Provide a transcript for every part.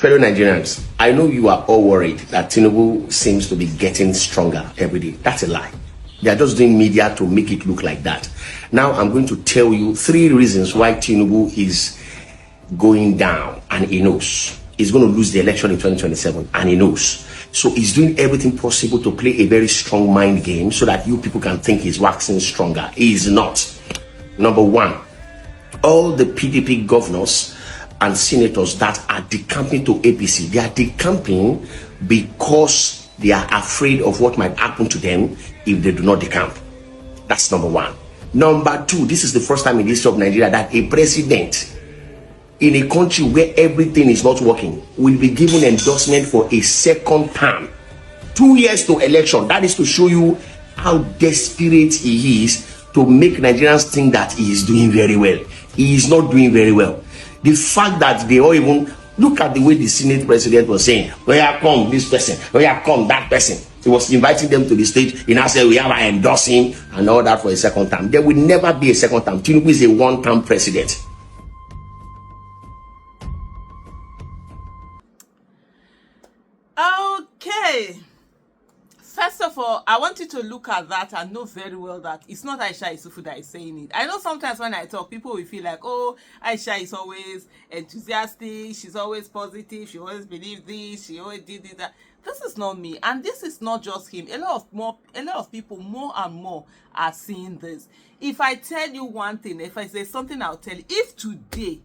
Fellow Nigerians, I know you are all worried that Tinubu seems to be getting stronger every day. That's a lie. They are just doing media to make it look like that. Now I'm going to tell you 3 reasons why Tinubu is going down, and he knows. He's going to lose the election in 2027, and he knows. So he's doing everything possible to play a very strong mind game so that you people can think he's waxing stronger. He is not. Number 1, all the PDP governors and senators that are decamping to APC, they are decamping because they are afraid of what might happen to them if they do not decamp. That's number 1. Number 2, this is the first time in the history of Nigeria that a president in a country where everything is not working will be given endorsement for a second term. 2 years to election. That is to show you how desperate he is to make Nigerians think that he is doing very well. He is not doing very well. The fact that they all even look at the way the Senate president was saying, where come this person, where come that person. He was inviting them to the stage. He now said, we have to endorse him and all that for a second term. There will never be a second term. Tinubu is a one-term president. Okay. First of all, I want you to look at that and know very well that it's not Aisha Isufu that is saying it. I know sometimes when I talk, people will feel like, oh, Aisha is always enthusiastic, she's always positive, she always believes this, she always did this, that. This is not me, and this is not just him. A lot of people more and more are seeing this. If I tell you one thing, if I say something, I'll tell you. If today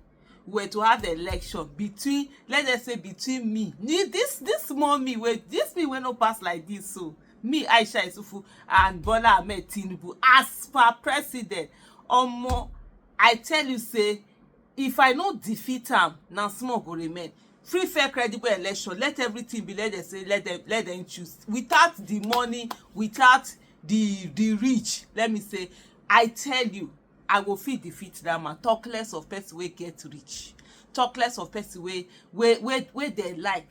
were to have the election between, let's say between me, this small me, where this me will not pass like this, so me Aisha Isufu and Bola Ahmed Tinubu as per president, I tell you, say, if I not defeat him, now small go remain. Free, fair, credible election. Let everything be, let them choose. Without the money, without the reach, let me say, I tell you, I will fit defeat that man. Talk less of person wey get rich. Talk less of person where they like.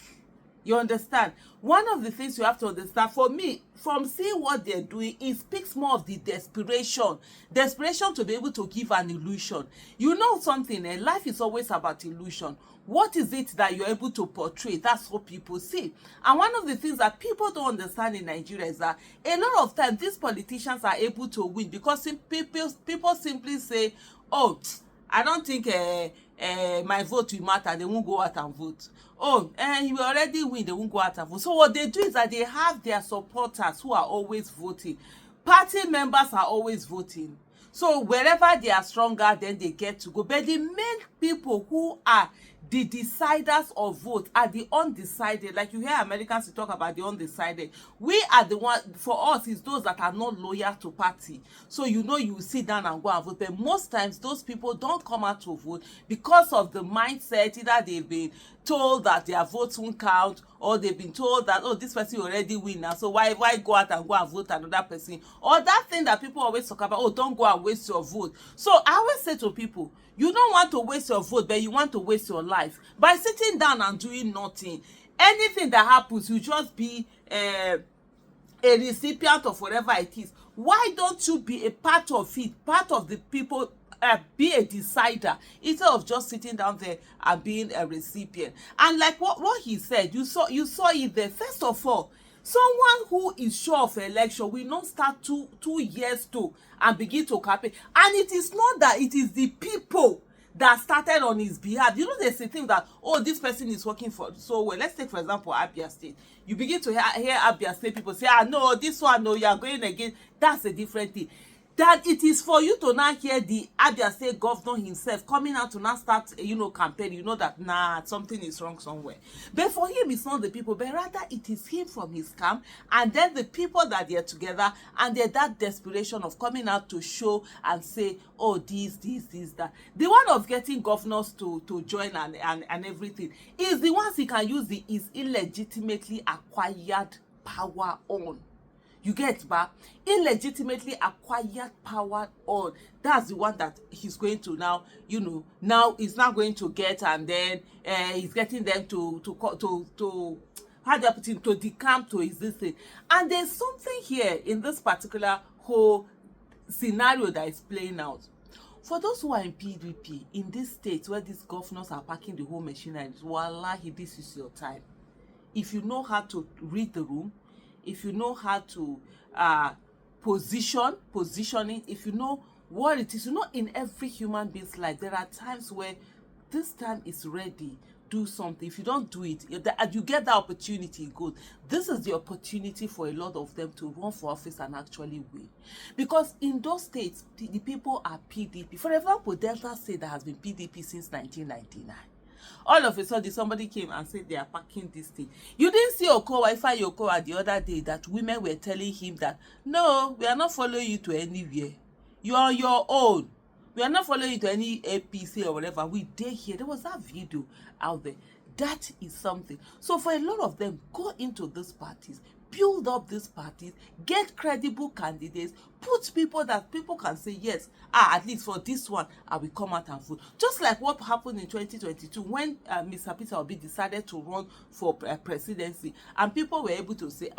You understand? One of the things you have to understand, for me, from seeing what they're doing, it speaks more of the desperation. Desperation to be able to give an illusion. You know something, life is always about illusion. What is it that you're able to portray? That's what people see. And one of the things that people don't understand in Nigeria is that a lot of times these politicians are able to win because people simply say, oh, I don't think my vote will matter. They won't go out and vote. Oh, he will already win. They won't go out and vote. So what they do is that they have their supporters who are always voting. Party members are always voting. So wherever they are stronger, then they get to go. But the main people who are the deciders of vote are the undecided. Like you hear Americans talk about the undecided. We are the one, for us, is those that are not loyal to party. So you know you sit down and go and vote. But most times those people don't come out to vote because of the mindset. Either they've been told that their votes won't count, or they've been told that, oh, this person already win now, so why go out and go and vote another person? Or that thing that people always talk about, oh, don't go and waste your vote. So I always say to people, you don't want to waste your vote, but you want to waste your life by sitting down and doing nothing. Anything that happens, you just be a recipient of whatever it is. Why don't you be a part of it, part of the people, be a decider, instead of just sitting down there and being a recipient? And like what he said, you saw it there. First of all, someone who is sure of election will not start two years to and begin to campaign. And it is not that it is the people that started on his behalf. You know, there's a thing that, oh, this person is working for so well. Let's take, for example, Abia State. You begin to hear Abia State people say, no, this one, no, you are going again. That's a different thing. That it is for you to now hear the Abia State governor himself coming out to now start, campaign. You know that, nah, something is wrong somewhere. But for him, it's not the people, but rather it is him from his camp, and then the people that they're together, and they're that desperation of coming out to show and say, oh, this, that. The one of getting governors to join and everything is the ones he can use his illegitimately acquired power on. You get back? Illegitimately acquired power on. That's the one that he's going to now, now he's not going to get, and then he's getting them to how do I put it, to decamp to his this thing. And there's something here in this particular whole scenario that is playing out. For those who are in PDP, in this state where these governors are packing the whole machinery, wallahi, this is your time. If you know how to read the room, if you know how to positioning, if you know what it is, you know, in every human being's life, there are times where this time is ready. Do something. If you don't do it, you get the opportunity, good. This is the opportunity for a lot of them to run for office and actually win. Because in those states, the people are PDP. For example, Delta State that has been PDP since 1999. All of a sudden, somebody came and said they are packing this thing. You didn't see Ifeanyi Okowa the other day that women were telling him that, no, we are not following you to anywhere. You are on your own. We are not following you to any APC or whatever. We dare here. There was that video out there. That is something. So for a lot of them, go into these parties, build up these parties, get credible candidates, put people that people can say, yes, at least for this one, I will come out and vote. Just like what happened in 2022 when Mr. Peter Obi decided to run for presidency, and people were able to say,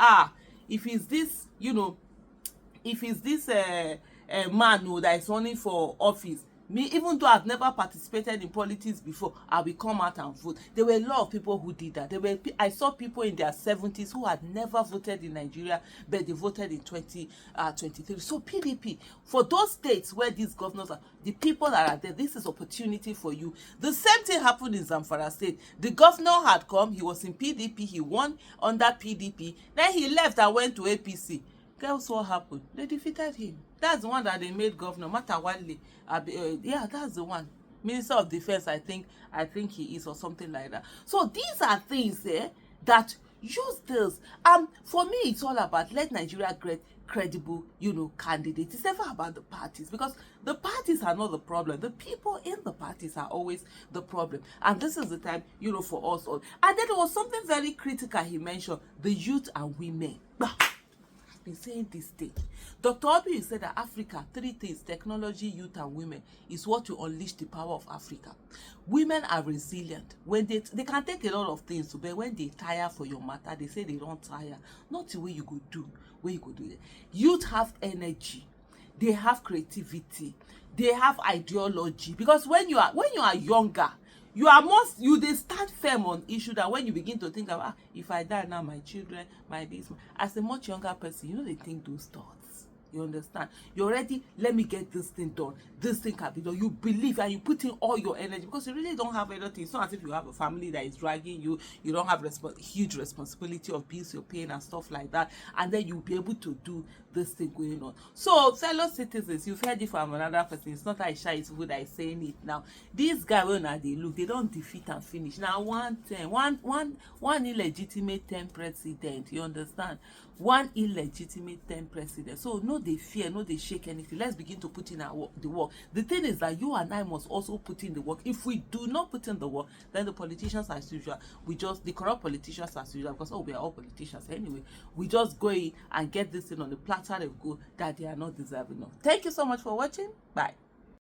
if it's this, you know, if it's this man who that is running for office, me, even though I've never participated in politics before, I will come out and vote. There were a lot of people who did that. I saw people in their 70s who had never voted in Nigeria, but they voted in 2023. So PDP, for those states where these governors are, the people that are there, this is opportunity for you. The same thing happened in Zamfara State. The governor had come, he was in PDP, he won under PDP, then he left and went to APC. Guess what happened? They defeated him. That's the one that they made governor, Matawale. Yeah, that's the one. Minister of Defense, I think he is, or something like that. So these are things that use this. For me, it's all about let Nigeria get credible, you know, candidates. It's never about the parties, because the parties are not the problem. The people in the parties are always the problem. And this is the time, you know, for us all. And then there was something very critical he mentioned: the youth and women. Been saying this thing. Dr. Obi said that Africa, three things: technology, youth, and women, is what will unleash the power of Africa. Women are resilient. When they can take a lot of things, but when they tire for your matter, they say they don't tire. Not the way you could do, it. Youth have energy, they have creativity, they have ideology. Because when you are younger, they stand firm on issue that when you begin to think about, if I die now, my children, my this. As a much younger person, you know, they think those thoughts. You understand? You're ready, let me get this thing done. This thing can be done. You believe and you put in all your energy, because you really don't have anything. It's not as if you have a family that is dragging you. You don't have huge responsibility of bills you're paying and stuff like that. And then you'll be able to do this thing going on. So, fellow citizens, you've heard it from another person. It's not Aisha Isufu that is saying it now. These guys, when they look, they don't defeat and finish. Now, one illegitimate 10 president, you understand? One illegitimate 10 president. So no, they fear, no, they shake anything. Let's begin to put in the work. The thing is that you and I must also put in the work. If we do not put in the work, then the politicians as usual, the corrupt politicians as usual, because we are all politicians anyway, we just go in and get this thing on the platter of gold that they are not deserving of. Thank you so much for watching. Bye.